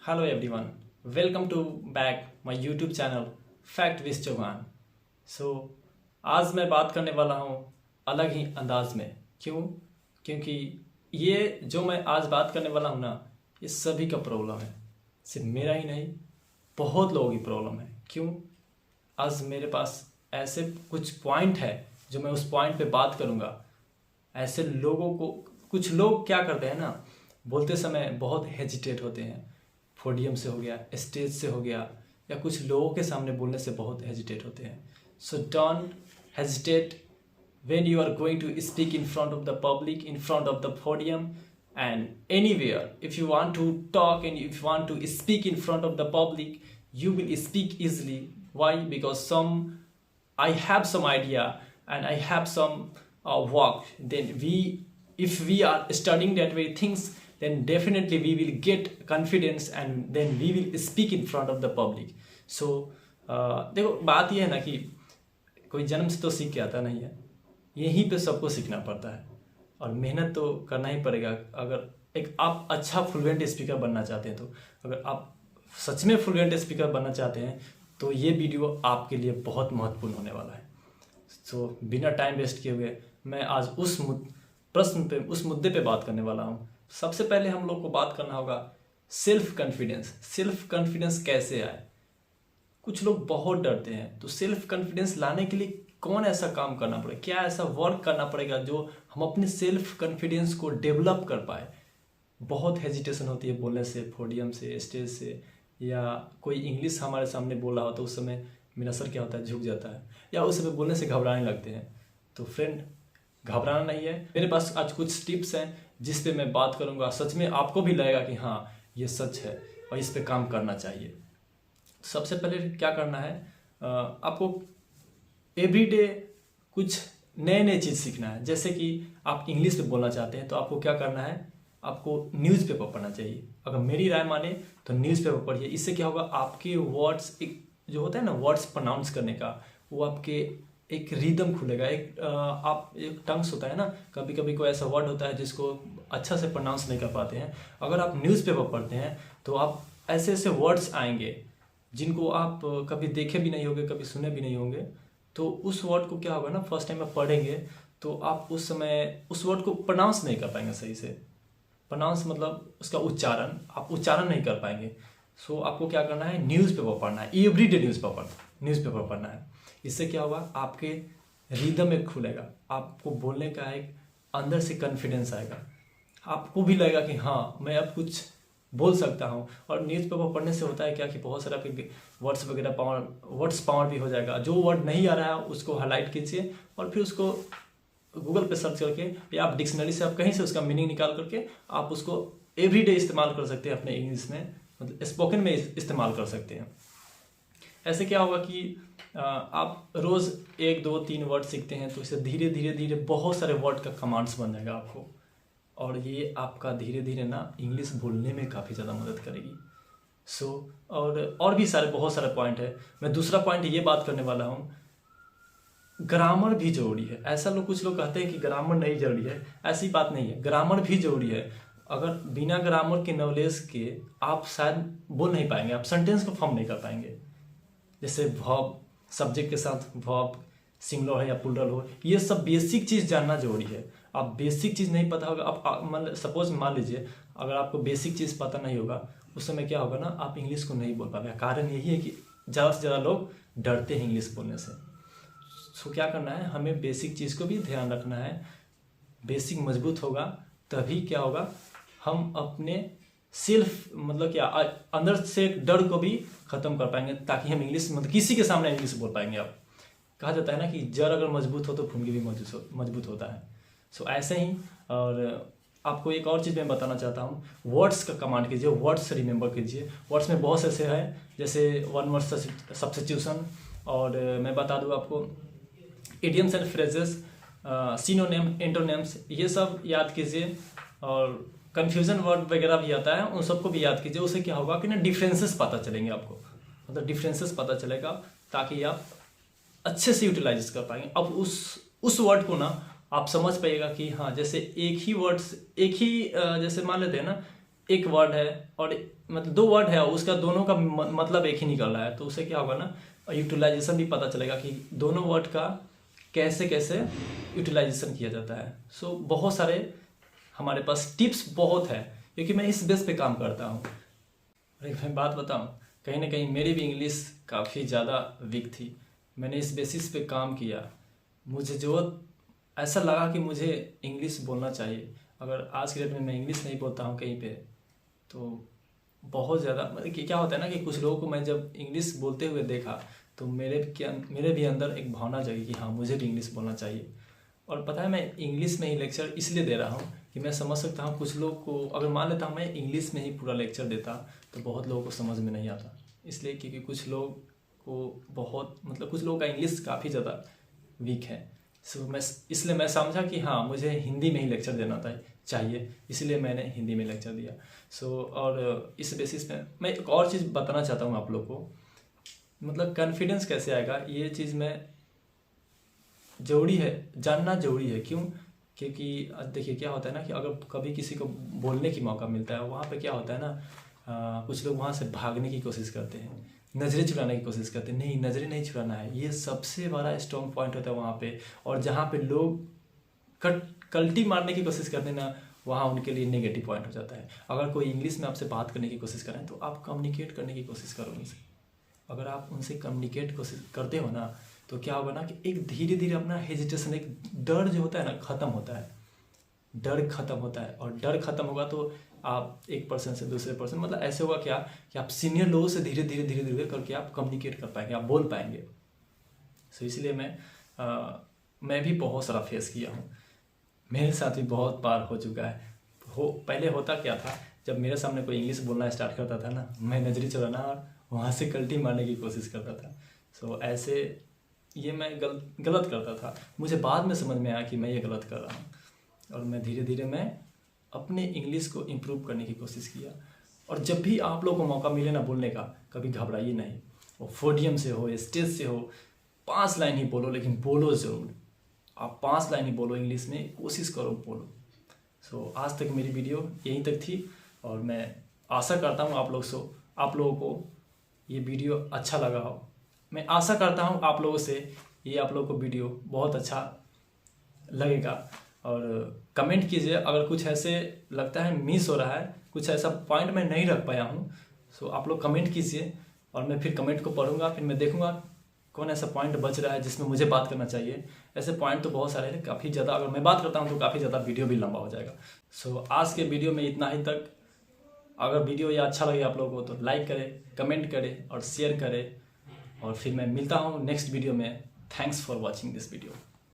Hello everyone, welcome to back my YouTube channel fact with Chauhan. So आज मैं बात करने वाला हूँ अलग ही अंदाज में। क्योंकि ये जो मैं आज बात करने वाला हूँ ना, ये सभी का प्रॉब्लम है। सिर्फ मेरा ही नहीं, बहुत लोगों की प्रॉब्लम है। आज मेरे पास ऐसे कुछ पॉइंट है जो मैं उस पॉइंट पे बात करूँगा। ऐसे लोगों को, कुछ लोग क्या करते हैं ना, बोलते समय बहुत हेजिटेट होते हैं। पोडियम से हो गया, स्टेज से हो गया, या कुछ लोगों के सामने बोलने से बहुत हेजिटेट होते हैं। So don't hesitate when you are going to speak in front of the public, in front of the podium, and anywhere. If you want to talk and if you want to speak in front of the public, you will speak easily. Why? Because I have some idea and I have some work. Then if we are studying that way things, then definitely we will get confidence and then we will speak in front of the public. So देखो, बात यह है ना कि कोई जन्म से तो सीख के आता नहीं है, यहीं पे सबको सीखना पड़ता है और मेहनत तो करना ही पड़ेगा। अगर एक आप अच्छा फ्लुएंट स्पीकर बनना चाहते हैं, तो अगर आप सच में फ्लुएंट स्पीकर बनना चाहते हैं तो ये वीडियो आपके लिए बहुत महत्वपूर्ण होने वाला है। सो बिना टाइम वेस्ट किए हुए मैं आज उस मुद्दे पे बात करने वाला हूँ। सबसे पहले हम लोग को बात करना होगा सेल्फ कॉन्फिडेंस। सेल्फ कॉन्फिडेंस कैसे आए? कुछ लोग बहुत डरते हैं, तो सेल्फ कॉन्फिडेंस लाने के लिए कौन ऐसा काम करना पड़ेगा, क्या ऐसा वर्क करना पड़ेगा जो हम अपने सेल्फ कॉन्फिडेंस को डेवलप कर पाए। बहुत हेजिटेशन होती है बोलने से, पोडियम से, स्टेज से, या कोई इंग्लिश हमारे सामने बोल रहा हो तो उस समय मेरा सर क्या होता है, झुक जाता है, या उस समय बोलने से घबराने लगते हैं। तो फ्रेंड, घबराना नहीं है। मेरे पास आज कुछ टिप्स हैं जिस पे मैं बात करूँगा। सच में आपको भी लगेगा कि हाँ ये सच है और इस पे काम करना चाहिए। सबसे पहले क्या करना है, आपको एवरीडे कुछ नए नए चीज़ सीखना है। जैसे कि आप इंग्लिश में बोलना चाहते हैं तो आपको क्या करना है, आपको न्यूज़पेपर पढ़ना चाहिए। अगर मेरी राय माने तो न्यूज़पेपर पढ़िए। इससे क्या होगा, आपके वर्ड्स, एक जो होता है ना वर्ड्स प्रोनाउंस करने का, वो आपके एक रिदम खुलेगा। एक टंग्स होता है ना, कभी कभी कोई ऐसा वर्ड होता है जिसको अच्छा से प्रोनाउंस नहीं कर पाते हैं। अगर आप न्यूज़पेपर पढ़ते हैं तो आप ऐसे ऐसे वर्ड्स आएंगे जिनको आप कभी देखे भी नहीं होंगे, कभी सुने भी नहीं होंगे। तो उस वर्ड को क्या होगा ना, फर्स्ट टाइम आप पढ़ेंगे तो आप उस समय उस वर्ड को प्रोनाउंस नहीं कर पाएंगे सही से। प्रोनाउंस मतलब उसका उच्चारण, आप उच्चारण नहीं कर पाएंगे। सो आपको क्या करना है, न्यूज़पेपर पढ़ना है, एवरीडे न्यूज़पेपर पढ़ना है। इससे क्या होगा, आपके रिदम एक खुलेगा, आपको बोलने का एक अंदर से कॉन्फिडेंस आएगा, आपको भी लगेगा कि हाँ मैं अब कुछ बोल सकता हूँ। और न्यूज़पेपर पढ़ने से होता है क्या कि बहुत सारा आपके वर्ड्स वगैरह वर्ड्स पावर भी हो जाएगा। जो वर्ड नहीं आ रहा है उसको हाईलाइट कीजिए और फिर उसको गूगल पे सर्च करके या आप डिक्शनरी से आप कहीं से उसका मीनिंग निकाल करके आप उसको एवरीडे इस्तेमाल कर सकते हैं। अपने इंग्लिश में मतलब स्पोकन में इस्तेमाल कर सकते हैं। ऐसे क्या होगा कि आप रोज़ 1 2 3 वर्ड सीखते हैं तो इससे धीरे धीरे धीरे बहुत सारे वर्ड का कमांड्स बन जाएगा आपको, और ये आपका धीरे धीरे ना इंग्लिश बोलने में काफ़ी ज़्यादा मदद करेगी। और भी बहुत सारे पॉइंट है। मैं दूसरा पॉइंट ये बात करने वाला हूँ, ग्रामर भी जरूरी है। ऐसा कुछ लोग कहते हैं कि ग्रामर नहीं जरूरी है, ऐसी बात नहीं है, ग्रामर भी जरूरी है। अगर बिना ग्रामर के नॉलेज के आप शायद बोल नहीं पाएंगे, आप सेंटेंस को फॉर्म नहीं कर पाएंगे। जैसे वर्ब, सब्जेक्ट के साथ वर्ब, सिंगुलर है या प्लूरल हो, ये सब बेसिक चीज़ जानना जरूरी है। आप बेसिक चीज़ नहीं पता होगा, आप सपोज मान लीजिए अगर आपको बेसिक चीज़ पता नहीं होगा, उस समय क्या होगा ना, आप इंग्लिश को नहीं बोल पाएंगे। कारण यही है कि ज़्यादा से ज़्यादा लोग डरते हैं इंग्लिश बोलने से। सो क्या करना है, हमें बेसिक चीज़ को भी ध्यान रखना है। बेसिक मजबूत होगा तभी क्या होगा, हम अपने सेल्फ मतलब क्या अंदर से डर को भी ख़त्म कर पाएंगे, ताकि हम इंग्लिश मतलब किसी के सामने इंग्लिश बोल पाएंगे। अब कहा जाता है ना कि जड़ अगर मजबूत हो तो भूमि भी मजबूत होता है। सो ऐसे ही, और आपको एक और चीज़ मैं बताना चाहता हूँ, वर्ड्स का कमांड कीजिए, वर्ड्स रिमेंबर कीजिए। वर्ड्स में बहुत से ऐसे हैं, जैसे वन वर्ड सब्स्टिट्यूशन, और मैं बता दूँ आपको idioms and phrases, synonym, antonyms, ये सब याद कीजिए। और कन्फ्यूजन वर्ड वगैरह भी आता है, उन सबको भी याद कीजिए। उससे क्या होगा कि ना डिफरेंसेस पता चलेंगे आपको, मतलब डिफरेंसेस पता चलेगा, ताकि आप अच्छे से यूटिलाइज कर पाएंगे। अब उस वर्ड को ना आप समझ पाइएगा कि हाँ, जैसे एक ही जैसे मान लेते हैं ना, एक वर्ड है और मतलब दो वर्ड है, उसका दोनों का मतलब एक ही निकल रहा है, तो उससे क्या होगा ना, यूटिलाइजेशन भी पता चलेगा कि दोनों वर्ड का कैसे कैसे यूटिलाइजेशन किया जाता है। सो बहुत सारे हमारे पास टिप्स बहुत है, क्योंकि मैं इस बेस पे काम करता हूँ। और एक मैं बात बताऊँ, कहीं ना कहीं मेरी भी इंग्लिश काफ़ी ज़्यादा वीक थी। मैंने इस बेसिस पे काम किया, मुझे जो ऐसा लगा कि मुझे इंग्लिश बोलना चाहिए। अगर आज के डेट में मैं इंग्लिश नहीं बोलता हूँ कहीं पे, तो बहुत ज़्यादा मतलब कि क्या होता है ना कि कुछ लोगों को मैं जब इंग्लिश बोलते हुए देखा तो मेरे भी अंदर एक भावना जगी कि हाँ, मुझे भी इंग्लिश बोलना चाहिए। और पता है, मैं इंग्लिश में ही लेक्चर इसलिए दे रहा हूँ कि मैं समझ सकता हूँ कुछ लोग को, अगर मान लेता हूँ मैं इंग्लिश में ही पूरा लेक्चर देता तो बहुत लोगों को समझ में नहीं आता। इसलिए क्योंकि कुछ लोग को बहुत मतलब कुछ लोगों का इंग्लिश काफ़ी ज़्यादा वीक है। सो इसलिए मैं समझा कि हाँ, मुझे हिंदी में ही लेक्चर देना चाहिए, इसलिए मैंने हिंदी में लेक्चर दिया। और इस बेसिस पे मैं एक और चीज़ बताना चाहता हूँ आप लोग को, मतलब कॉन्फिडेंस कैसे आएगा, ये चीज़ में ज़रूरी है, जानना ज़रूरी है। क्यों? क्योंकि देखिए क्या होता है ना कि अगर कभी किसी को बोलने की मौका मिलता है, वहाँ पे क्या होता है ना, कुछ लोग वहाँ से भागने की कोशिश करते हैं, नज़रें चुराने की कोशिश करते हैं। नहीं, नज़रें नहीं चुराना है, ये सबसे बड़ा स्ट्रॉन्ग पॉइंट होता है वहाँ पे। और जहाँ पे लोग कल्टी मारने की कोशिश करते हैं ना, वहाँ उनके लिए नेगेटिव पॉइंट हो जाता है। अगर कोई इंग्लिश में आपसे बात करने की कोशिश करें तो आप कम्युनिकेट करने की कोशिश करो उनसे। अगर आप उनसे कम्युनिकेट कोशिश करते हो ना, तो क्या होगा ना कि एक धीरे धीरे अपना हेजिटेशन, एक डर जो होता है ना, ख़त्म होता है। डर खत्म होता है, और डर खत्म होगा तो आप एक पर्सन से दूसरे पर्सन, मतलब ऐसे होगा क्या कि आप सीनियर लोगों से धीरे धीरे करके आप कम्युनिकेट कर पाएंगे, आप बोल पाएंगे। सो इसलिए मैं भी बहुत सारा फेस किया हूँ, मेरे साथ भी बहुत बार हो चुका है। पहले होता क्या था, जब मेरे सामने कोई इंग्लिश बोलना स्टार्ट करता था ना, मैं नजरी चुराना और वहाँ से कल्टी मारने की कोशिश करता था। सो ऐसे ये मैं गलत करता था। मुझे बाद में समझ में आया कि मैं ये गलत कर रहा हूँ, और मैं धीरे धीरे मैं अपने इंग्लिश को इम्प्रूव करने की कोशिश किया। और जब भी आप लोगों को मौका मिले ना बोलने का, कभी घबराइए नहीं। वो पोडियम से हो, स्टेज से हो, 5 लाइन ही बोलो, लेकिन बोलो ज़रूर। आप 5 लाइन ही बोलो इंग्लिश में, कोशिश करो बोलो। सो आज तक मेरी वीडियो यहीं तक थी, और मैं आशा करता हूँ आप लोगों को ये वीडियो अच्छा लगा हो। मैं आशा करता हूँ आप लोगों को वीडियो बहुत अच्छा लगेगा। और कमेंट कीजिए अगर कुछ ऐसे लगता है मिस हो रहा है, कुछ ऐसा पॉइंट मैं नहीं रख पाया हूँ। सो आप लोग कमेंट कीजिए, और मैं फिर कमेंट को पढ़ूंगा, फिर मैं देखूंगा कौन ऐसा पॉइंट बच रहा है जिसमें मुझे बात करना चाहिए। ऐसे पॉइंट तो बहुत सारे हैं, काफ़ी ज़्यादा अगर मैं बात करता हूँ तो काफ़ी ज़्यादा वीडियो भी लंबा हो जाएगा। सो आज के वीडियो में इतना ही तक। अगर वीडियो ये अच्छा लगे आप लोगों को तो लाइक करें, कमेंट करें और शेयर करें, और फिर मैं मिलता हूँ नेक्स्ट वीडियो में। Thanks for watching this video.